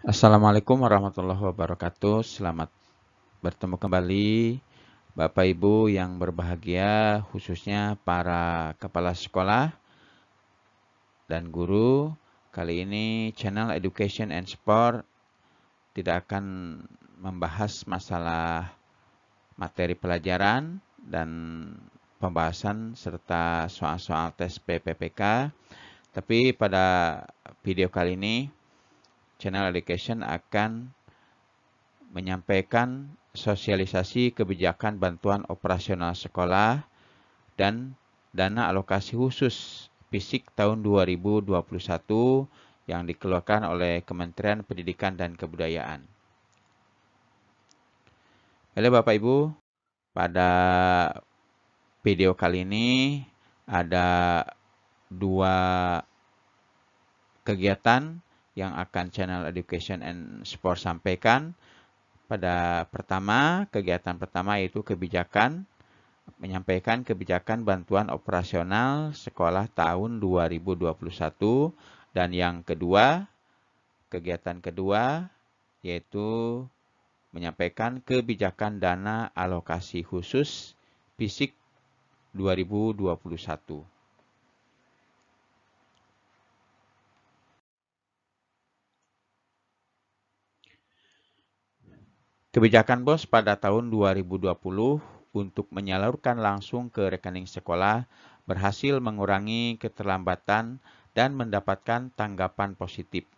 Assalamualaikum warahmatullahi wabarakatuh. Selamat bertemu kembali Bapak Ibu yang berbahagia, khususnya para kepala sekolah dan guru. Kali ini channel Education and Sport tidak akan membahas masalah materi pelajaran dan pembahasan serta soal-soal tes PPPK. Tapi pada video kali ini channel Education akan menyampaikan sosialisasi kebijakan bantuan operasional sekolah dan dana alokasi khusus fisik tahun 2021 yang dikeluarkan oleh Kementerian Pendidikan dan Kebudayaan. Halo Bapak Ibu, pada video kali ini ada dua kegiatan yang akan channel Education and Sport sampaikan. Kegiatan pertama yaitu menyampaikan kebijakan bantuan operasional sekolah tahun 2021, dan kegiatan kedua yaitu menyampaikan kebijakan dana alokasi khusus fisik 2021. Kebijakan BOS pada tahun 2020 untuk menyalurkan langsung ke rekening sekolah berhasil mengurangi keterlambatan dan mendapatkan tanggapan positif.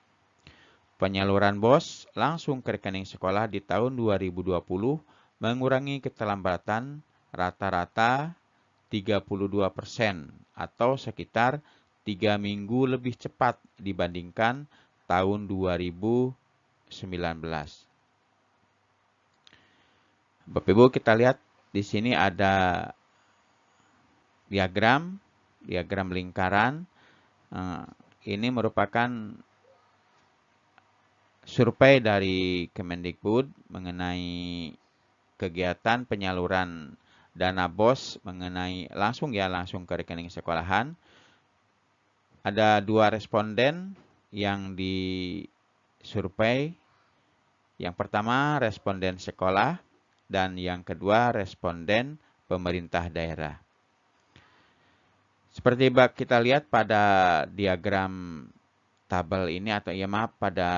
Penyaluran BOS langsung ke rekening sekolah di tahun 2020 mengurangi keterlambatan rata-rata 32% atau sekitar 3 minggu lebih cepat dibandingkan tahun 2019. Bapak Ibu, kita lihat di sini ada diagram lingkaran. Ini merupakan survei dari Kemendikbud mengenai kegiatan penyaluran dana BOS langsung ke rekening sekolahan. Ada dua responden yang disurvei. Yang pertama responden sekolah dan yang kedua responden pemerintah daerah. Seperti kita lihat pada diagram tabel ini pada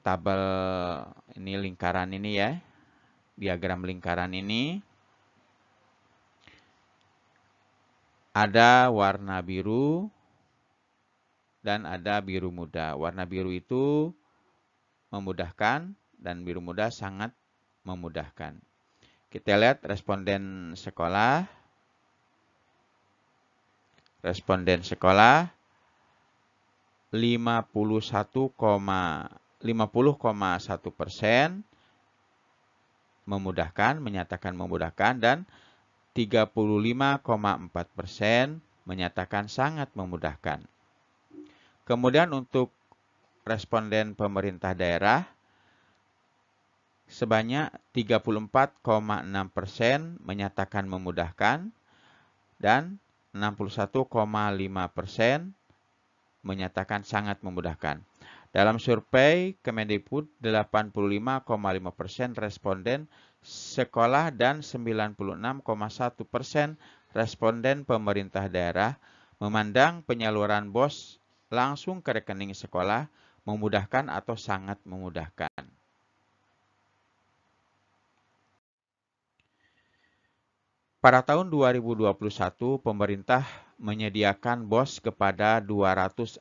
tabel ini lingkaran ini ya. Diagram lingkaran ini ada warna biru dan ada biru muda. Warna biru itu memudahkan dan biru muda sangat memudahkan. Kita lihat responden sekolah. Responden sekolah 50,1% menyatakan memudahkan, dan 35,4% menyatakan sangat memudahkan. Kemudian untuk responden pemerintah daerah sebanyak 34,6% menyatakan memudahkan dan 61,5% menyatakan sangat memudahkan. Dalam survei Kemendikbud, 85,5% responden sekolah dan 96,1% responden pemerintah daerah memandang penyaluran BOS langsung ke rekening sekolah memudahkan atau sangat memudahkan. Pada tahun 2021, pemerintah menyediakan BOS kepada 216.662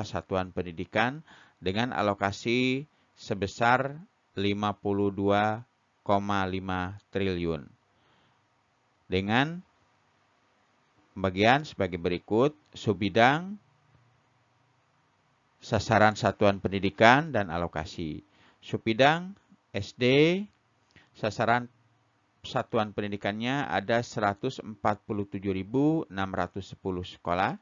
satuan pendidikan dengan alokasi sebesar 52,5 triliun. Dengan pembagian sebagai berikut: subbidang, sasaran satuan pendidikan dan alokasi. Subbidang SD, sasaran satuan pendidikannya ada 147.610 sekolah.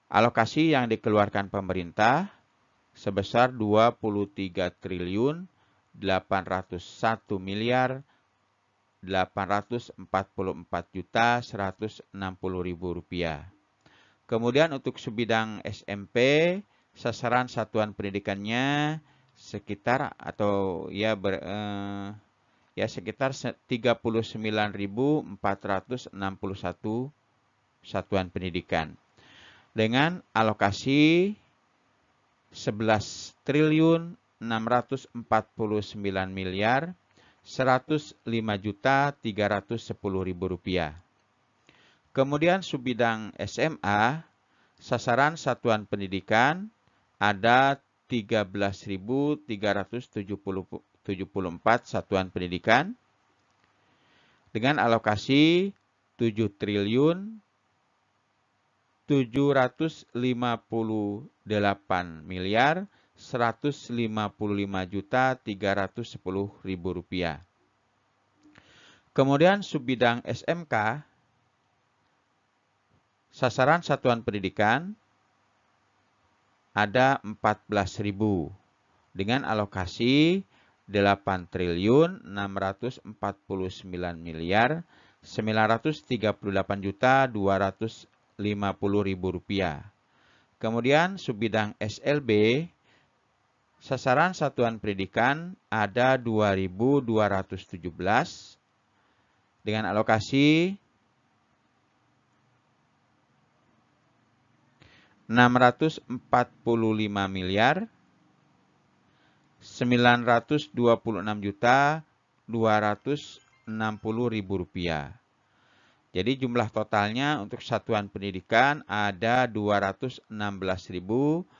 Alokasi yang dikeluarkan pemerintah sebesar 23 triliun 801 miliar 844 juta 160.000 rupiah. Kemudian untuk sebidang SMP, sasaran satuan pendidikannya sekitar atau ya sekitar 39.461 satuan pendidikan dengan alokasi 11.049.105.310.000 rupiah. Kemudian subbidang SMA, sasaran satuan pendidikan ada 13.374 satuan pendidikan dengan alokasi 7.758.155.310.000 rupiah. Kemudian subbidang SMK, sasaran satuan pendidikan ada 14.000 dengan alokasi 8.938.938.250.000 rupiah. Kemudian subbidang SLB, sasaran satuan pendidikan ada 2.217 dengan alokasi 646.926.260.000 rupiah. Jadi jumlah totalnya untuk satuan pendidikan ada 216.662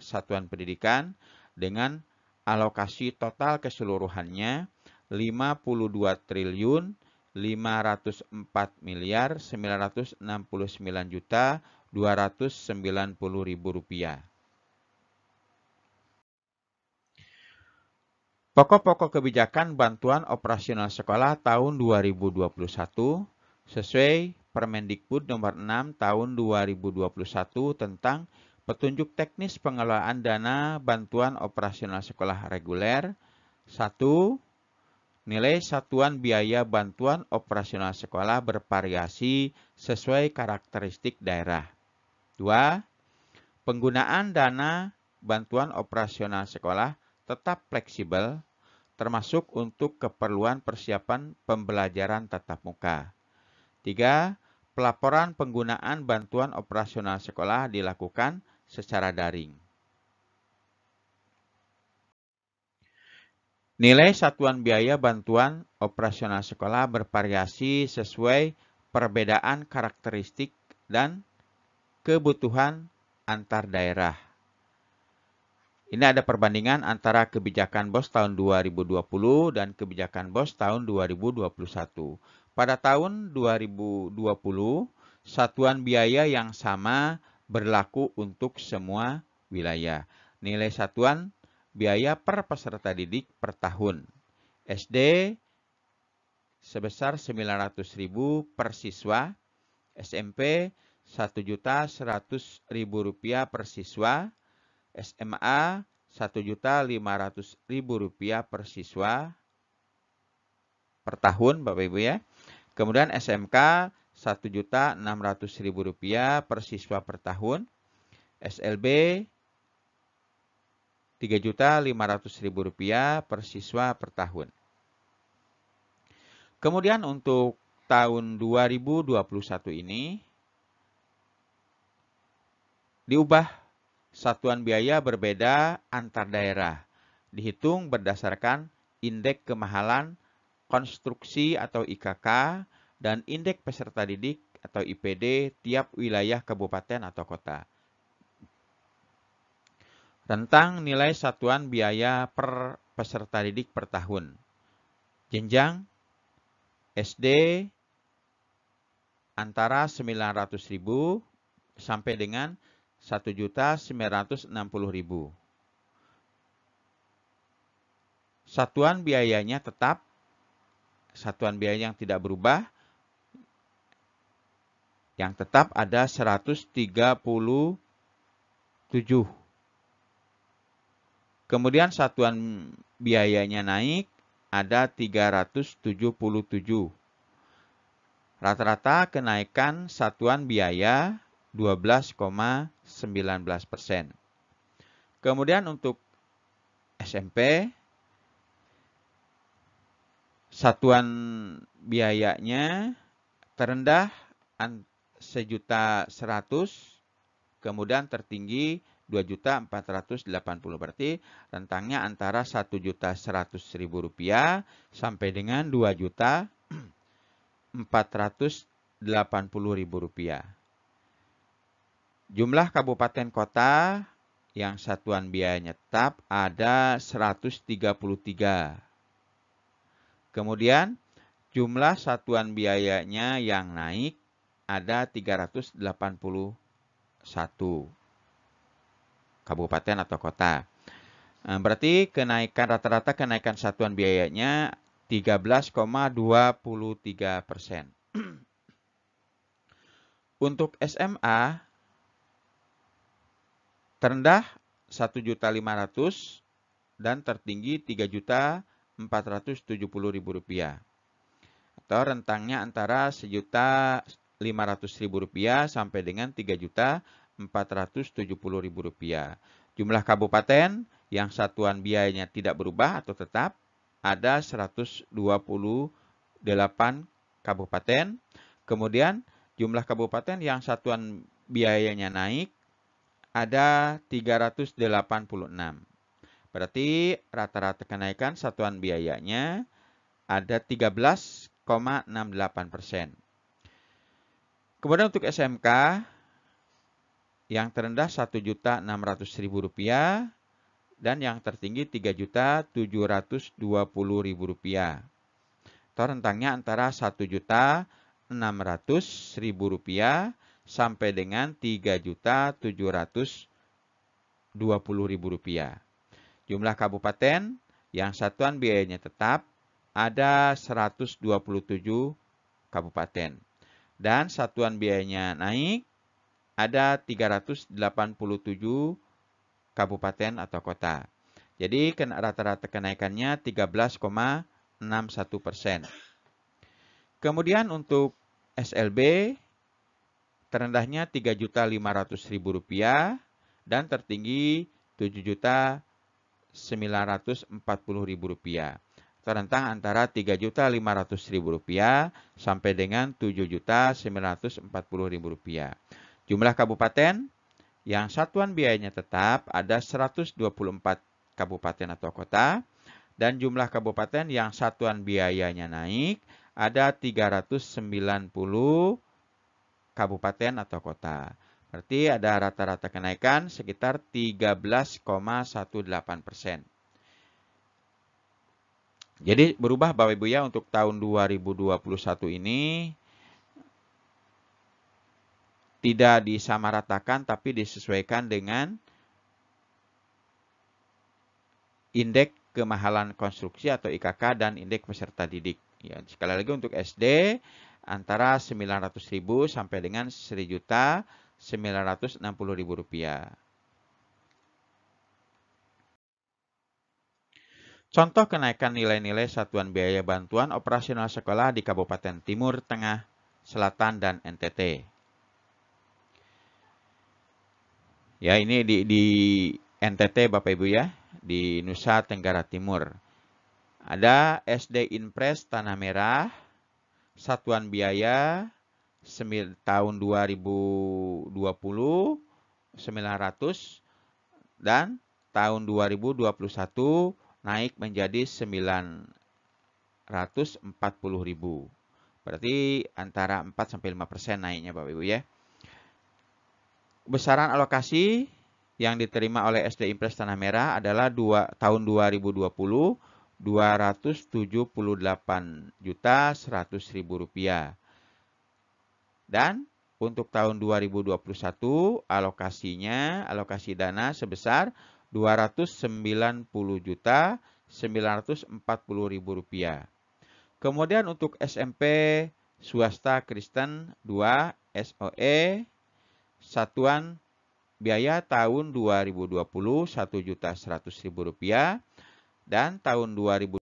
satuan pendidikan dengan alokasi total keseluruhannya 52.504.969.290.000 rupiah. Pokok-pokok kebijakan bantuan operasional sekolah tahun 2021 sesuai Permendikbud nomor 6 tahun 2021 tentang petunjuk teknis pengelolaan dana bantuan operasional sekolah reguler. 1. Nilai satuan biaya bantuan operasional sekolah bervariasi sesuai karakteristik daerah. 2. Penggunaan dana bantuan operasional sekolah tetap fleksibel, termasuk untuk keperluan persiapan pembelajaran tatap muka. 3. Pelaporan penggunaan bantuan operasional sekolah dilakukan secara daring. Nilai satuan biaya bantuan operasional sekolah bervariasi sesuai perbedaan karakteristik dan kebutuhan antar daerah. Ini ada perbandingan antara kebijakan BOS tahun 2020 dan kebijakan BOS tahun 2021. Pada tahun 2020, satuan biaya yang sama berlaku untuk semua wilayah. Nilai satuan biaya per peserta didik per tahun. SD sebesar 900.000 per siswa, SMP 1.100.000 rupiah per siswa, SMA 1.500.000 rupiah per siswa per tahun, Bapak Ibu ya. Kemudian SMK 1.600.000 rupiah per siswa per tahun. SLB 3.500.000 rupiah per siswa per tahun. Kemudian untuk tahun 2021 ini diubah satuan biaya berbeda antar daerah. Dihitung berdasarkan indeks kemahalan konstruksi atau IKK dan indeks peserta didik atau IPD tiap wilayah kabupaten atau kota. Tentang nilai satuan biaya per peserta didik per tahun. Jenjang SD antara 900.000 sampai dengan 1.960.000. Satuan biayanya tetap, satuan biaya yang tidak berubah, yang tetap ada 137. Kemudian satuan biayanya naik, ada 377. Rata-rata kenaikan satuan biaya 12,19%. Kemudian untuk SMP, satuan biayanya terendah 1.100.000, kemudian tertinggi 2.480.000. Berarti rentangnya antara 1.100.000 rupiah sampai dengan 2.480.000 rupiah. Jumlah kabupaten kota yang satuan biayanya tetap ada 133. Kemudian jumlah satuan biayanya yang naik ada 381 kabupaten atau kota. Berarti rata-rata kenaikan satuan biayanya 13,23%. Untuk SMA terendah 1.500.000 dan tertinggi 3.470.000 rupiah. Atau rentangnya antara 1.500.000 rupiah sampai dengan 3.470.000 rupiah. Jumlah kabupaten yang satuan biayanya tidak berubah atau tetap ada 128 kabupaten. Kemudian jumlah kabupaten yang satuan biayanya naik ada 386. Berarti rata-rata kenaikan satuan biayanya ada 13,68%. Kemudian untuk SMK yang terendah 1.600.000 rupiah dan yang tertinggi 3.720.000 rupiah. Atau rentangnya antara 1.600.000 rupiah sampai dengan 3.720.000 rupiah. Jumlah kabupaten yang satuan biayanya tetap ada 127 kabupaten. Dan satuan biayanya naik ada 387 kabupaten atau kota. Jadi rata-rata kenaikannya 13,61%. Kemudian untuk SLB terendahnya 3.500.000 rupiah dan tertinggi 7.940.000 rupiah. Terentang antara 3.500.000 rupiah sampai dengan 7.940.000 rupiah. Jumlah kabupaten yang satuan biayanya tetap ada 124 kabupaten atau kota. Dan jumlah kabupaten yang satuan biayanya naik ada 390 kabupaten atau kota. Berarti ada rata-rata kenaikan sekitar 13,18%. Jadi berubah Bapak Ibu ya untuk tahun 2021 ini tidak disamaratakan tapi disesuaikan dengan indeks kemahalan konstruksi atau IKK dan indeks peserta didik. Ya, sekali lagi untuk SD antara 900.000 sampai dengan 1.960.000 rupiah. Contoh kenaikan nilai-nilai satuan biaya bantuan operasional sekolah di Kabupaten Timur Tengah, Selatan, dan NTT. Ya, ini di NTT Bapak Ibu ya, di Nusa Tenggara Timur. Ada SD Impres Tanah Merah, satuan biaya tahun 2020 900 dan tahun 2021 naik menjadi 940.000. Berarti antara 4-5% naiknya Bapak Ibu ya. Besaran alokasi yang diterima oleh SD Impres Tanah Merah adalah tahun 2020 278.100.000 rupiah. Dan untuk tahun 2021 alokasi dana sebesar 290.940.000 rupiah. Kemudian untuk SMP swasta Kristen 2 SOE satuan biaya tahun 2020 1.100.000 rupiah dan tahun 2021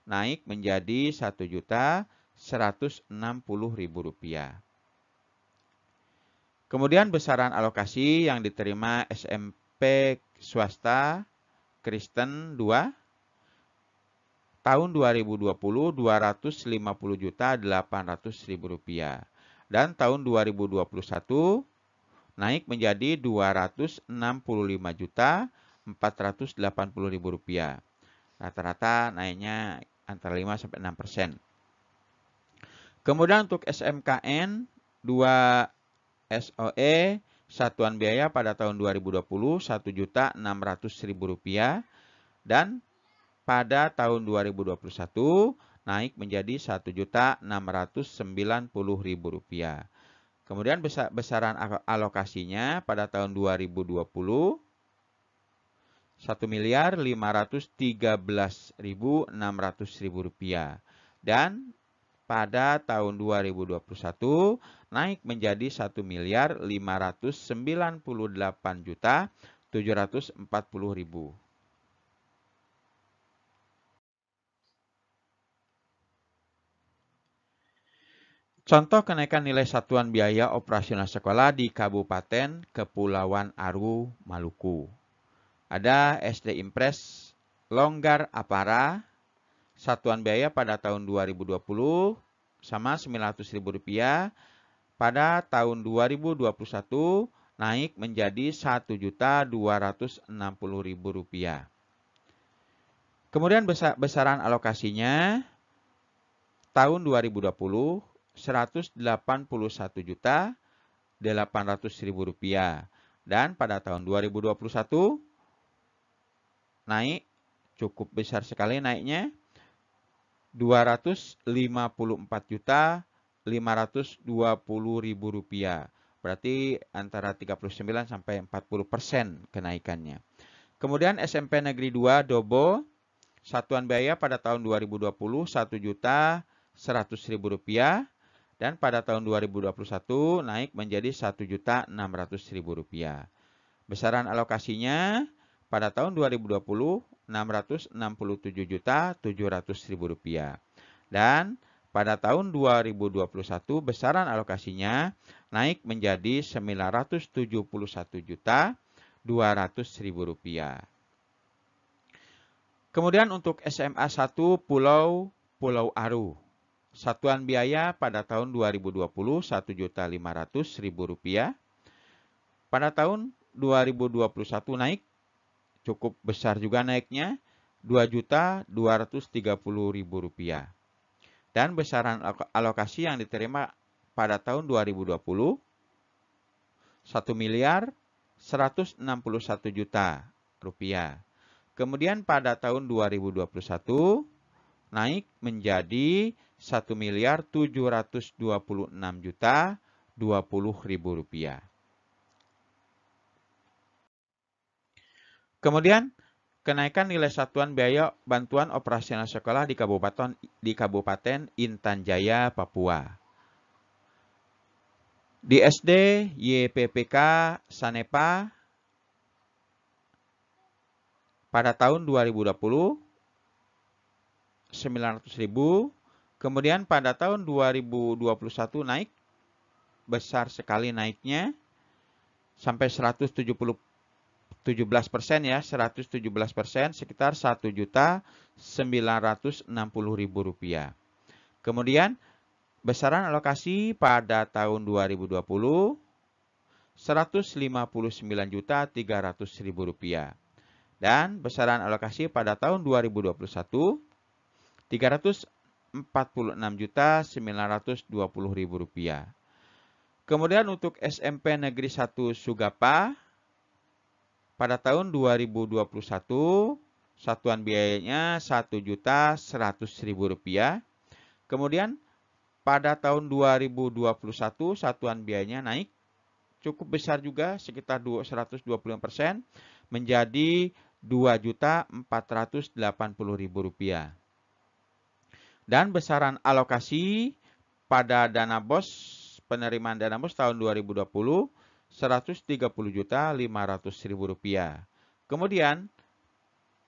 naik menjadi 1.150.000 Rp160.000. Kemudian besaran alokasi yang diterima SMP swasta Kristen 2 tahun 2020 Rp250.800.000 dan tahun 2021 naik menjadi Rp265.480.000. Rata-rata naiknya antara 5 sampai 6%. Kemudian untuk SMKN 2 SOE satuan biaya pada tahun 2020 Rp1.600.000 dan pada tahun 2021 naik menjadi Rp1.690.000. Kemudian besaran alokasinya pada tahun 2020 Rp1.513.600.000 dan pada tahun 2021 naik menjadi Rp1.598.740.000. Contoh kenaikan nilai satuan biaya operasional sekolah di Kabupaten Kepulauan Aru, Maluku. Ada SD Impres Longgar Apara, satuan biaya pada tahun 2020 sama Rp900.000. Pada tahun 2021 naik menjadi Rp1.260.000. Kemudian besaran alokasinya tahun 2020 Rp181.800.000 dan pada tahun 2021 naik cukup besar sekali naiknya Rp254.520.000. Berarti antara 39 sampai 40% kenaikannya. Kemudian SMP Negeri 2 Dobo satuan biaya pada tahun 2020 Rp1.100.000 dan pada tahun 2021 naik menjadi Rp1.600.000. Besaran alokasinya pada tahun 2020 Rp667.700.000 dan pada tahun 2021 besaran alokasinya naik menjadi Rp971.200.000. Kemudian untuk SMA 1 Pulau Aru, satuan biaya pada tahun 2020 Rp1.500.000. Pada tahun 2021 naik cukup besar juga naiknya Rp2.230.000. Dan besaran alokasi yang diterima pada tahun 2020 Rp1.161.000. Kemudian pada tahun 2021 naik menjadi Rp1.726.020.000. Kemudian kenaikan nilai satuan biaya bantuan operasional sekolah di Kabupaten Intan Jaya, Papua. Di SD YPPK Sanepa pada tahun 2020 Rp900.000. Kemudian pada tahun 2021 naik besar sekali naiknya sampai 117% ya, 117% sekitar Rp1.960.000. Kemudian besaran alokasi pada tahun 2020 Rp159.300.000 dan besaran alokasi pada tahun 2021 Rp346.920.000. Kemudian untuk SMP Negeri 1 Sugapa pada tahun 2021 satuan biayanya Rp1.100.000. Kemudian pada tahun 2021 satuan biayanya naik cukup besar juga sekitar 125% menjadi Rp2.480.000. Dan besaran alokasi pada dana BOS, penerimaan dana BOS tahun 2020 Rp130.500.000. Kemudian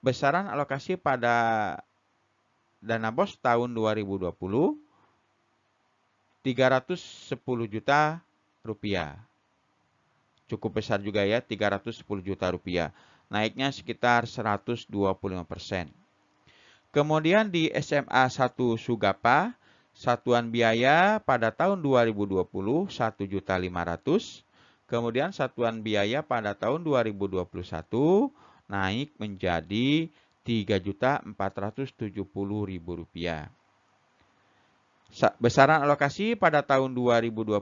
besaran alokasi pada dana BOS tahun 2021 310 juta rupiah. Cukup besar juga ya, 310 juta rupiah. Naiknya sekitar 125%. Kemudian di SMA 1 Sugapa, satuan biaya pada tahun 2020 1.500.000. Kemudian satuan biaya pada tahun 2021 naik menjadi Rp3.470.000. Besaran alokasi pada tahun 2020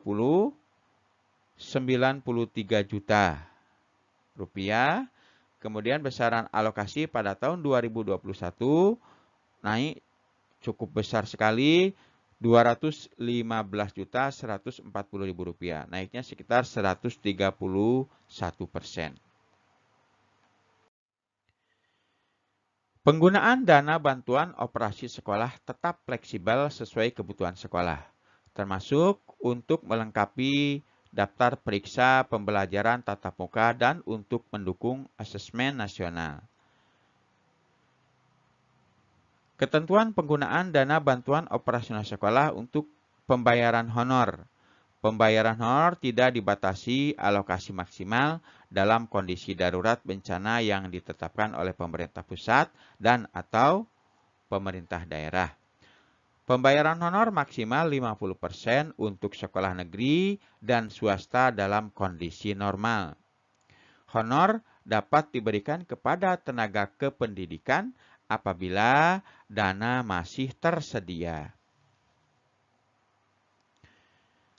93 juta rupiah. Kemudian besaran alokasi pada tahun 2021 naik cukup besar sekali, Rp215.140.000. Naiknya sekitar 131%. Penggunaan dana bantuan operasi sekolah tetap fleksibel sesuai kebutuhan sekolah, termasuk untuk melengkapi daftar periksa pembelajaran tatap muka dan untuk mendukung asesmen nasional. Ketentuan penggunaan dana bantuan operasional sekolah untuk pembayaran honor. Pembayaran honor tidak dibatasi alokasi maksimal dalam kondisi darurat bencana yang ditetapkan oleh pemerintah pusat dan atau pemerintah daerah. Pembayaran honor maksimal 50% untuk sekolah negeri dan swasta dalam kondisi normal. Honor dapat diberikan kepada tenaga kependidikan apabila dana masih tersedia.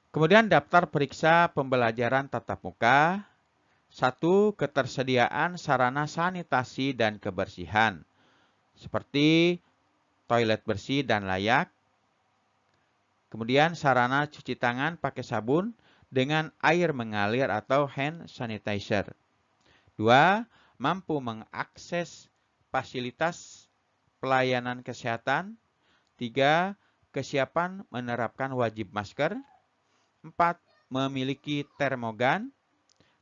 Kemudian daftar periksa pembelajaran tatap muka. 1. Ketersediaan sarana sanitasi dan kebersihan, seperti toilet bersih dan layak. Kemudian sarana cuci tangan pakai sabun dengan air mengalir atau hand sanitizer. 2. Mampu mengakses fasilitas pelayanan kesehatan. 3. Kesiapan menerapkan wajib masker. 4. Memiliki termogan.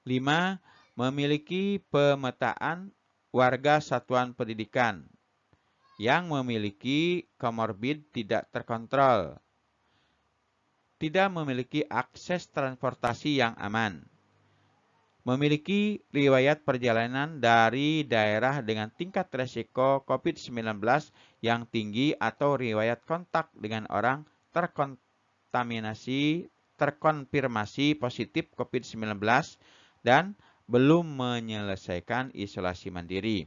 5. Memiliki pemetaan warga satuan pendidikan yang memiliki komorbid tidak terkontrol. Tidak memiliki akses transportasi yang aman. Memiliki riwayat perjalanan dari daerah dengan tingkat risiko COVID-19 yang tinggi atau riwayat kontak dengan orang terkonfirmasi positif COVID-19 dan belum menyelesaikan isolasi mandiri.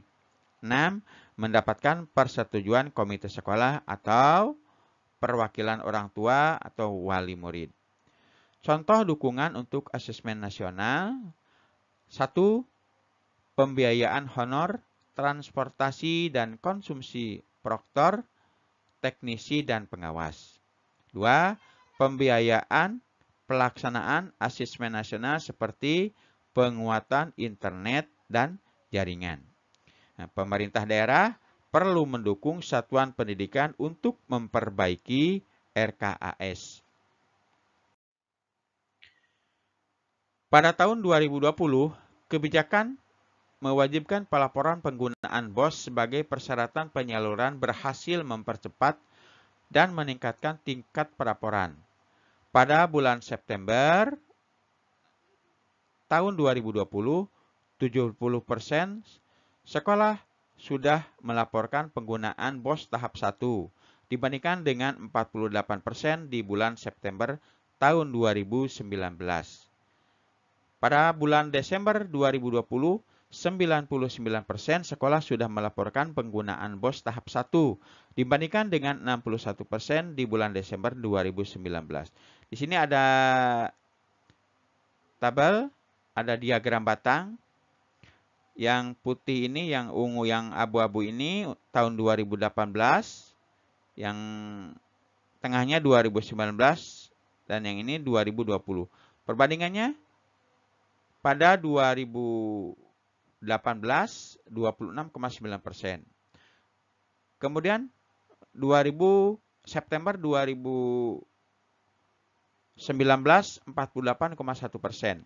6. Mendapatkan persetujuan komite sekolah atau perwakilan orang tua atau wali murid. Contoh dukungan untuk asesmen nasional. 1. Pembiayaan honor, transportasi dan konsumsi proktor, teknisi dan pengawas. 2. Pembiayaan pelaksanaan asesmen nasional seperti penguatan internet dan jaringan. Nah, pemerintah daerah perlu mendukung satuan pendidikan untuk memperbaiki RKAS. Pada tahun 2020, kebijakan mewajibkan pelaporan penggunaan BOS sebagai persyaratan penyaluran berhasil mempercepat dan meningkatkan tingkat pelaporan. Pada bulan September tahun 2020, 70% sekolah sudah melaporkan penggunaan BOS tahap 1 dibandingkan dengan 48% di bulan September tahun 2019. Pada bulan Desember 2020, 99% sekolah sudah melaporkan penggunaan BOS tahap 1 dibandingkan dengan 61% di bulan Desember 2019. Di sini ada tabel, ada diagram batang. Yang putih ini, yang ungu, yang abu-abu ini tahun 2018, yang tengahnya 2019, dan yang ini 2020. Perbandingannya pada 2018 26,9%. Kemudian September 2019 48,1%.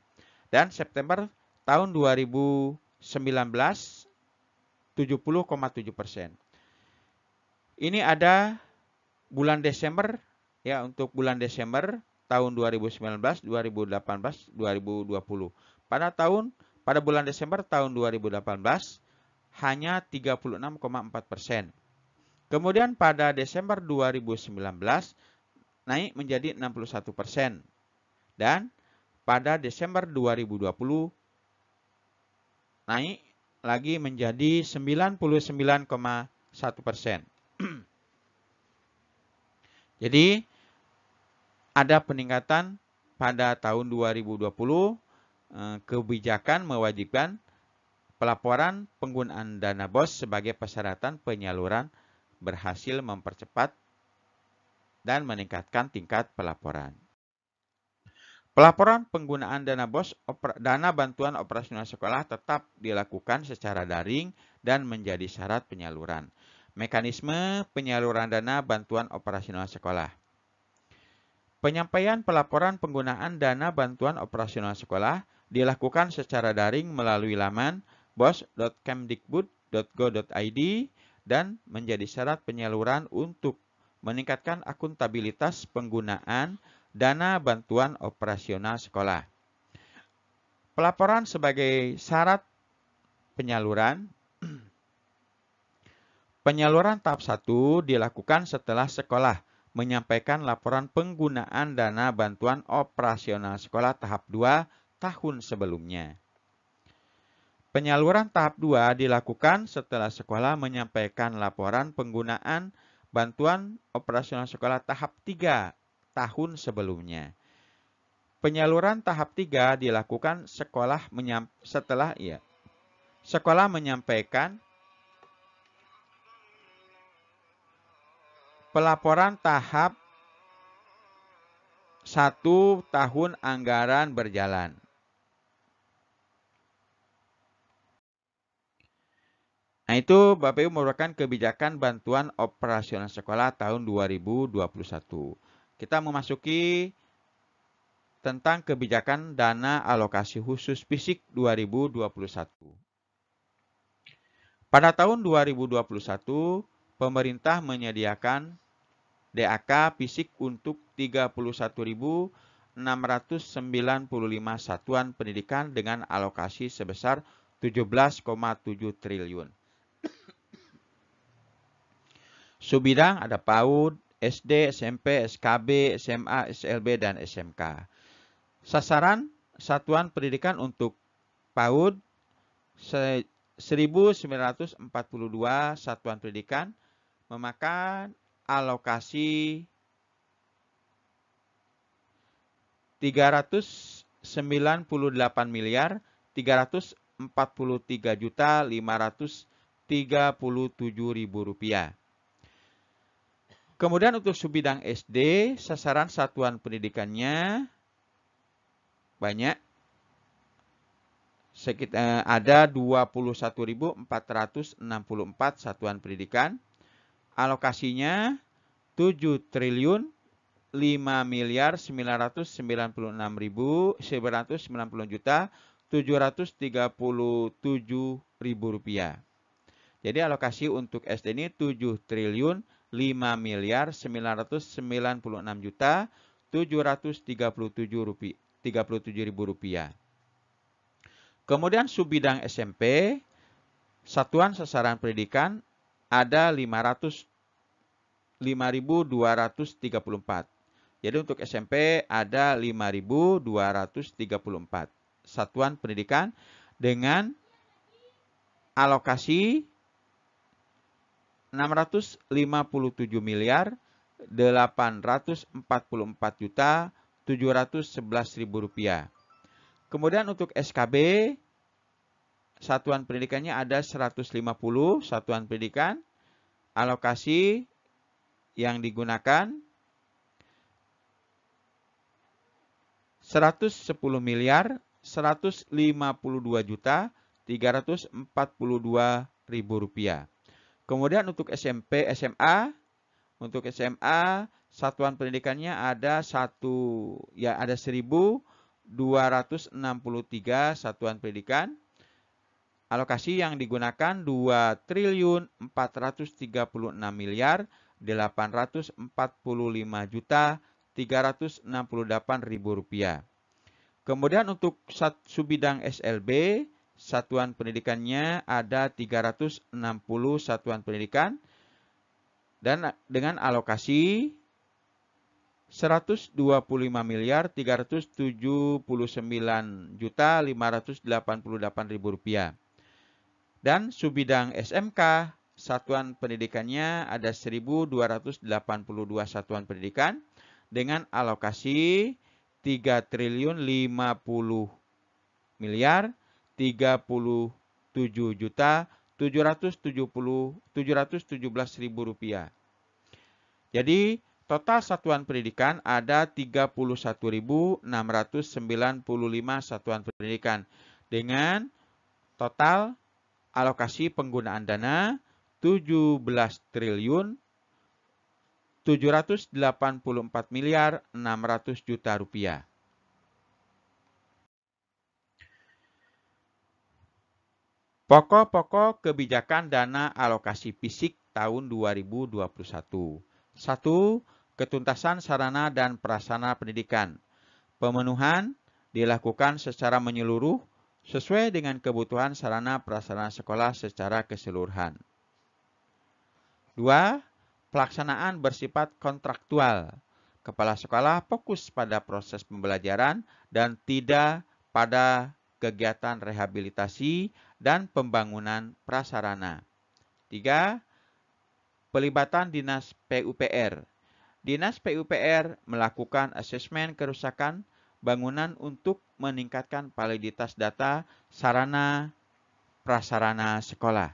Dan September tahun 2019 70,7%. Ini ada bulan Desember ya, untuk bulan Desember tahun 2019, 2018, 2020. Pada bulan Desember tahun 2018 hanya 36,4%. Kemudian pada Desember 2019 naik menjadi 61%. Dan pada Desember 2020 naik lagi menjadi 99,1%. Jadi ada peningkatan pada tahun 2020, kebijakan mewajibkan pelaporan penggunaan dana BOS sebagai persyaratan penyaluran berhasil mempercepat dan meningkatkan tingkat pelaporan. Pelaporan penggunaan dana BOS, dana bantuan operasional sekolah tetap dilakukan secara daring dan menjadi syarat penyaluran. Mekanisme penyaluran dana bantuan operasional sekolah. Penyampaian pelaporan penggunaan dana bantuan operasional sekolah dilakukan secara daring melalui laman bos.kemdikbud.go.id dan menjadi syarat penyaluran untuk meningkatkan akuntabilitas penggunaan dana bantuan operasional sekolah. Pelaporan sebagai syarat penyaluran. Penyaluran tahap 1 dilakukan setelah sekolah menyampaikan laporan penggunaan dana bantuan operasional sekolah tahap 2 tahun sebelumnya. Penyaluran tahap 2 dilakukan setelah sekolah menyampaikan laporan penggunaan bantuan operasional sekolah tahap 3 tahun sebelumnya. Penyaluran tahap 3 dilakukan setelah menyampaikan pelaporan tahap 1 tahun anggaran berjalan. Nah, itu Bapak Ibu merupakan kebijakan bantuan operasional sekolah tahun 2021. Kita memasuki tentang kebijakan dana alokasi khusus fisik 2021. Pada tahun 2021, pemerintah menyediakan DAK fisik untuk 31.695 satuan pendidikan dengan alokasi sebesar 17,7 triliun. Subbidang ada PAUD, SD, SMP, SKB, SMA, SLB, dan SMK. Sasaran satuan pendidikan untuk PAUD 1.942 satuan pendidikan memakan alokasi 398.343.537.000 rupiah. Kemudian untuk subbidang SD, sasaran satuan pendidikannya banyak. Ada 21.464 satuan pendidikan. Alokasinya 7.5.990.737.000 rupiah. Jadi alokasi untuk SD ini 7.5.996.737.000 rupiah. Kemudian subbidang SMP, satuan sasaran pendidikan ada 5.234. Jadi untuk SMP ada 5.234 satuan pendidikan dengan alokasi 650.844.711.000 rupiah. Kemudian untuk SKB, satuan pendidikannya ada 150 satuan pendidikan. Alokasi yang digunakan 110.152.342.000 rupiah. Kemudian untuk SMP, SMA, untuk SMA satuan pendidikannya ada 1.263 satuan pendidikan. Alokasi yang digunakan 2.436.845.300 Rp368.000. Kemudian untuk subbidang SLB, satuan pendidikannya ada 360 satuan pendidikan dan dengan alokasi Rp125.379.588.000. Dan subbidang SMK, satuan pendidikannya ada 1.282 satuan pendidikan dengan alokasi Rp3.050.337.717.000. Jadi total satuan pendidikan ada 31.695 satuan pendidikan dengan total alokasi penggunaan dana 17.784.600.000.000 rupiah. Pokok-pokok kebijakan dana alokasi fisik tahun 2021. 1. Ketuntasan sarana dan prasarana pendidikan. Pemenuhan dilakukan secara menyeluruh sesuai dengan kebutuhan sarana prasarana sekolah secara keseluruhan. 2. Pelaksanaan bersifat kontraktual. Kepala sekolah fokus pada proses pembelajaran dan tidak pada kegiatan rehabilitasi dan pembangunan prasarana. 3. Pelibatan Dinas PUPR. Dinas PUPR melakukan asesmen kerusakan bangunan untuk meningkatkan validitas data sarana prasarana sekolah.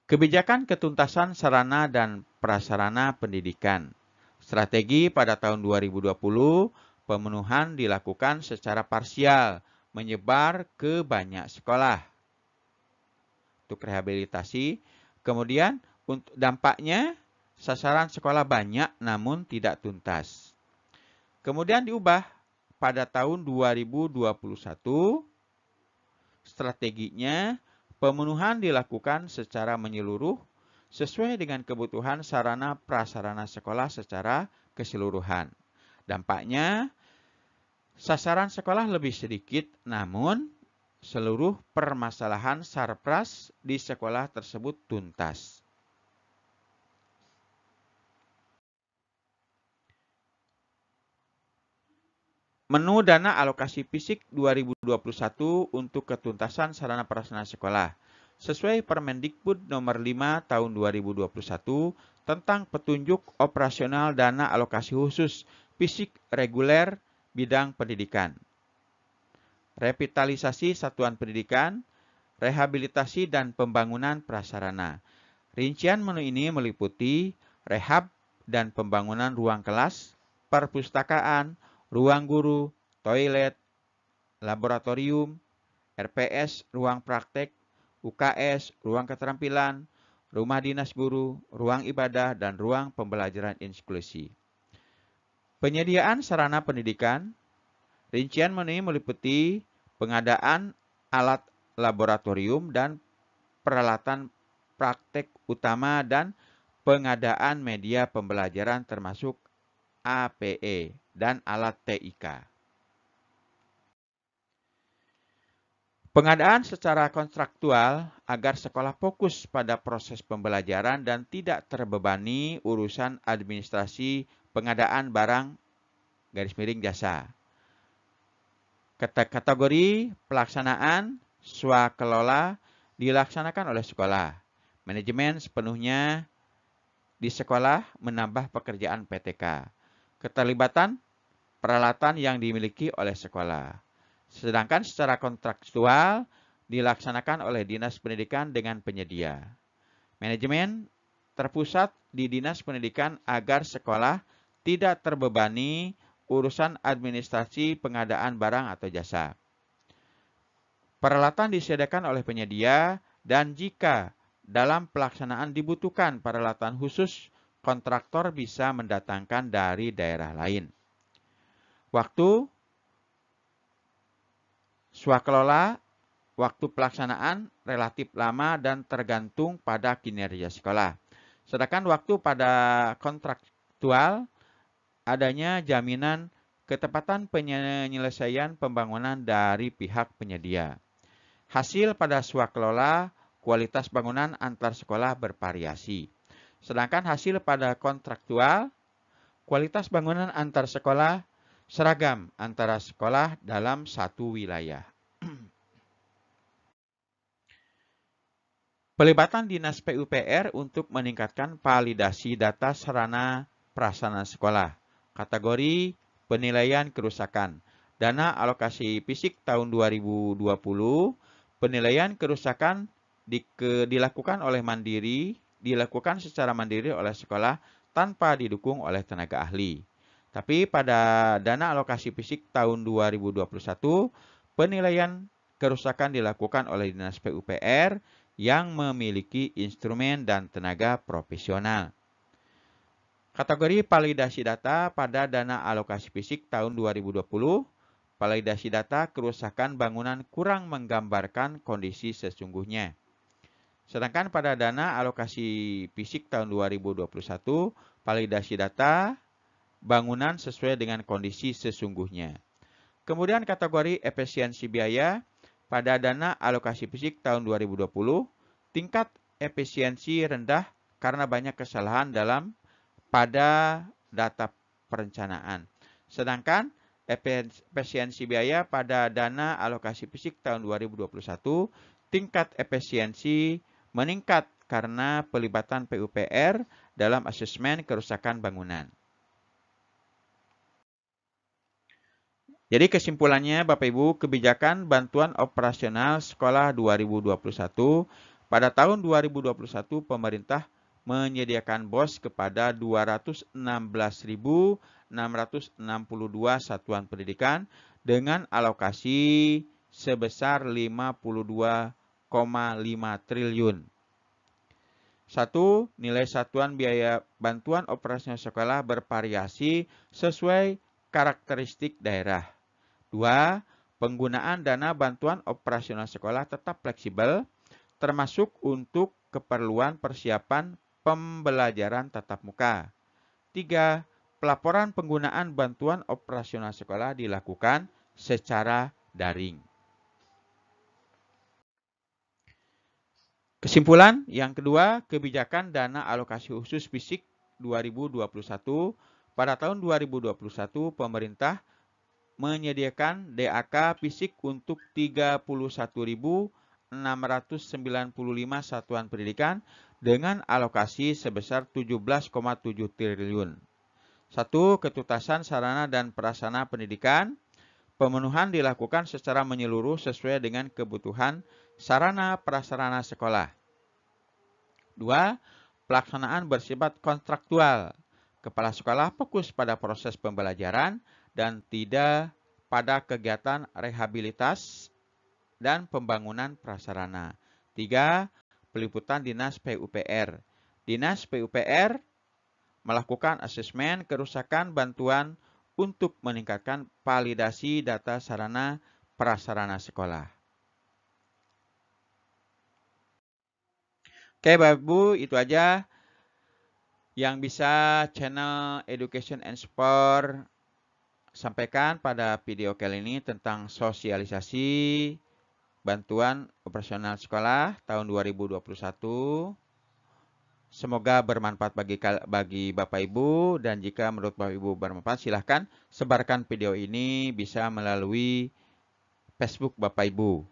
Kebijakan ketuntasan sarana dan prasarana pendidikan. Strategi pada tahun 2020, pemenuhan dilakukan secara parsial, menyebar ke banyak sekolah. Untuk rehabilitasi, kemudian untuk dampaknya sasaran sekolah banyak namun tidak tuntas. Kemudian diubah pada tahun 2021, strateginya pemenuhan dilakukan secara menyeluruh sesuai dengan kebutuhan sarana prasarana sekolah secara keseluruhan. Dampaknya, sasaran sekolah lebih sedikit namun seluruh permasalahan sarpras di sekolah tersebut tuntas. Menu dana alokasi fisik 2021 untuk ketuntasan sarana prasarana sekolah. Sesuai Permendikbud nomor 5 tahun 2021 tentang petunjuk operasional dana alokasi khusus fisik reguler bidang pendidikan. Revitalisasi satuan pendidikan, rehabilitasi dan pembangunan prasarana. Rincian menu ini meliputi rehab dan pembangunan ruang kelas, perpustakaan, ruang guru, toilet, laboratorium, RPS, ruang praktek, UKS, ruang keterampilan, rumah dinas guru, ruang ibadah, dan ruang pembelajaran inklusi. Penyediaan sarana pendidikan. Rincian menu ini meliputi pengadaan alat laboratorium dan peralatan praktek utama dan pengadaan media pembelajaran termasuk APE dan alat TIK. Pengadaan secara kontraktual agar sekolah fokus pada proses pembelajaran dan tidak terbebani urusan administrasi pengadaan barang _jasa. Kategori pelaksanaan swakelola dilaksanakan oleh sekolah. Manajemen sepenuhnya di sekolah menambah pekerjaan PTK. Keterlibatan peralatan yang dimiliki oleh sekolah. Sedangkan secara kontraktual dilaksanakan oleh Dinas Pendidikan dengan penyedia. Manajemen terpusat di Dinas Pendidikan agar sekolah tidak terbebani urusan administrasi pengadaan barang atau jasa. Peralatan disediakan oleh penyedia dan jika dalam pelaksanaan dibutuhkan peralatan khusus, kontraktor bisa mendatangkan dari daerah lain. Waktu swakelola, waktu pelaksanaan relatif lama dan tergantung pada kinerja sekolah. Sedangkan waktu pada kontrak kontraktual, adanya jaminan ketepatan penyelesaian pembangunan dari pihak penyedia. Hasil pada swakelola, kualitas bangunan antar sekolah bervariasi. Sedangkan hasil pada kontraktual, kualitas bangunan antar sekolah seragam antara sekolah dalam satu wilayah. Pelibatan Dinas PUPR untuk meningkatkan validasi data sarana prasarana sekolah. Kategori penilaian kerusakan. Dana alokasi fisik tahun 2020, penilaian kerusakan dilakukan secara mandiri oleh sekolah tanpa didukung oleh tenaga ahli. Tapi pada dana alokasi fisik tahun 2021, penilaian kerusakan dilakukan oleh Dinas PUPR yang memiliki instrumen dan tenaga profesional. Kategori validasi data pada dana alokasi fisik tahun 2020, validasi data kerusakan bangunan kurang menggambarkan kondisi sesungguhnya. Sedangkan pada dana alokasi fisik tahun 2021, validasi data bangunan sesuai dengan kondisi sesungguhnya. Kemudian kategori efisiensi biaya, pada dana alokasi fisik tahun 2020, tingkat efisiensi rendah karena banyak kesalahan pada data perencanaan. Sedangkan efisiensi biaya pada dana alokasi fisik tahun 2021, tingkat efisiensi meningkat karena pelibatan PUPR dalam asesmen kerusakan bangunan. Jadi kesimpulannya Bapak Ibu, kebijakan bantuan operasional sekolah 2021, pada tahun 2021 pemerintah menyediakan BOS kepada 216.662 satuan pendidikan dengan alokasi sebesar 52,5 triliun. 1. Nilai satuan biaya bantuan operasional sekolah bervariasi sesuai karakteristik daerah. 2. Penggunaan dana bantuan operasional sekolah tetap fleksibel, termasuk untuk keperluan persiapan pembelajaran tatap muka. 3. Pelaporan penggunaan bantuan operasional sekolah dilakukan secara daring. Kesimpulan yang kedua, kebijakan dana alokasi khusus fisik 2021, pada tahun 2021 pemerintah menyediakan DAK fisik untuk 31.695 satuan pendidikan dengan alokasi sebesar 17,7 triliun. 1. Ketuntasan sarana dan prasarana pendidikan. Pemenuhan dilakukan secara menyeluruh sesuai dengan kebutuhan sarana prasarana sekolah. 2. Pelaksanaan bersifat kontraktual. Kepala sekolah fokus pada proses pembelajaran dan tidak pada kegiatan rehabilitas dan pembangunan prasarana. 3. Peliputan Dinas PUPR. Dinas PUPR melakukan asesmen kerusakan bantuan untuk meningkatkan validasi data sarana prasarana sekolah. Oke Bapak Ibu, itu aja yang bisa channel Education and Sport sampaikan pada video kali ini tentang sosialisasi bantuan operasional sekolah tahun 2021. Semoga bermanfaat bagi Bapak Ibu, dan jika menurut Bapak Ibu bermanfaat, silahkan sebarkan video ini bisa melalui Facebook Bapak Ibu.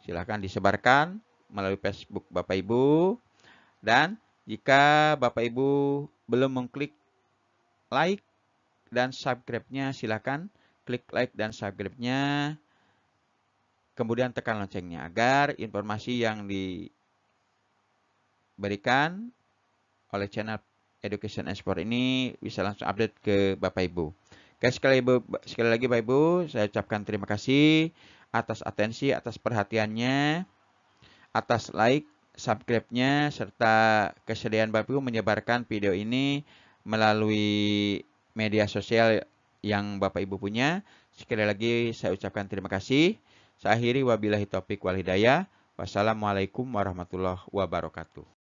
Silahkan disebarkan melalui Facebook Bapak Ibu, dan jika Bapak Ibu belum mengklik like dan subscribe-nya, silakan klik like dan subscribe-nya, kemudian tekan loncengnya agar informasi yang diberikan oleh channel Education and Sport ini bisa langsung update ke Bapak Ibu. Oke, sekali lagi Bapak Ibu, saya ucapkan terima kasih atas atensi, atas perhatiannya, atas like, subscribe-nya, serta kesediaan Bapak Ibu menyebarkan video ini melalui media sosial yang Bapak Ibu punya. Sekali lagi saya ucapkan terima kasih. Saya akhiri, wabillahi taufik wal hidayah. Wassalamualaikum warahmatullahi wabarakatuh.